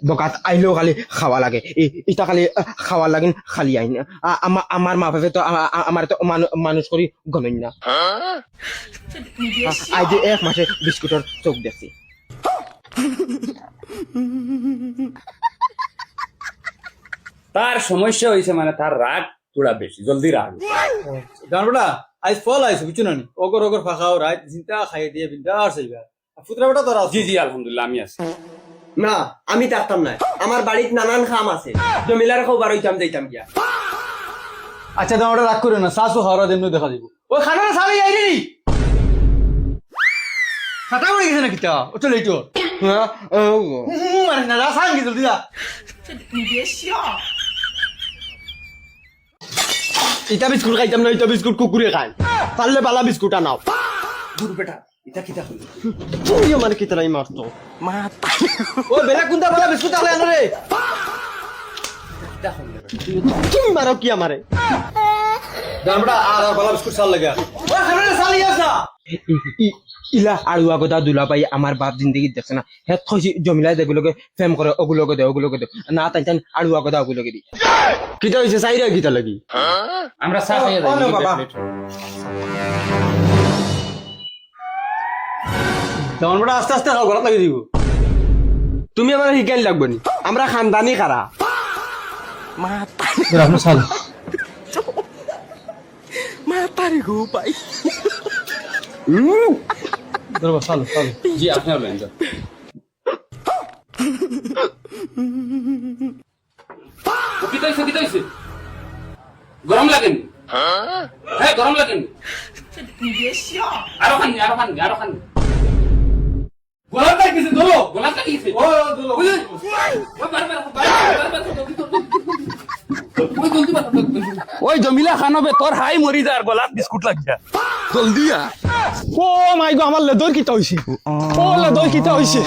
দোকাত আইলেও খালি খাওয়া লাগে ইটা খালি খাওয়ার লাগিন খালি আইন আমার মা বাপে তো আমার তো মানুষ করি গমেন না আই যে এক মাসে বিস্কুটের চোখ দেখছি তার সমস্যা হয়েছে মানে তার রাগ তোরা বেশি জলদি রাগ গানটা আজ ফল আইছে বুঝছো না অগর অগর ফাঁকাও রাত চিন্তা খাইয়ে দিয়ে বিন্দা আর সেইবা ফুতরা বেটা তোরা জি জি আলহামদুলিল্লাহ আমি আছি না আমি থাকতাম না আমার বাড়িতে নানান খাম আছে জমিলার খাবার হইতাম যাইতাম গিয়া আচ্ছা গানটা রাগ করে না শাশু হাওড়া দেন দেখা দিব ও খানা সারি যাই রে খাতা পড়ে গেছে না কিটা ও চল এইটো মানে না সাং কি জলদি যা ইটা বিস্কুট খাইতাম না ইটা বিস্কুট কুকুরে খাই পারলে বালা বিস্কুট আনাও দূর বেটা এটা কিটা হলো তুই আমার কি তারাই মারতো ও বেলা কুন্তা বালা বিস্কুট আলে আনো রে তুমি মারো কি আমারে গানটা আর বালা বিস্কুট সাল লাগা ও খানা সালি আসা ইলা আড়ু আগদা দুলা পাই আমার বাপ জিন্দগি দেখছে না হে থইছি জমিলাই দেগুলোকে ফেম করে ওগুলোকে দে না তাই তাই আড়ু আগদা ওগুলোকে দি কিটা হইছে সাইরা কিটা লাগি আমরা চা খাইয়া যাই বাবা। গানটা আস্তে আস্তে খাও গলা লাগি দিব তুমি আমার শিকাই লাগবে নি আমরা খানদানি কারা আপনি সাল ধরবা সাল সাল জি আপনি বলেন তো কি তাইছে গরম লাগেন হ্যাঁ গরম লাগেন আরো খান গোলাপ লাগিছে দলো গোলাপ লাগিয়েছে ও দলো ওই জমিলা খানবে তোর হাই মরি যার গোলাপ বিস্কুট লাগিয়া জলদি আ ও মাই গো আমার লেদর কিটা হইছে ও লেদর কিটা হইছে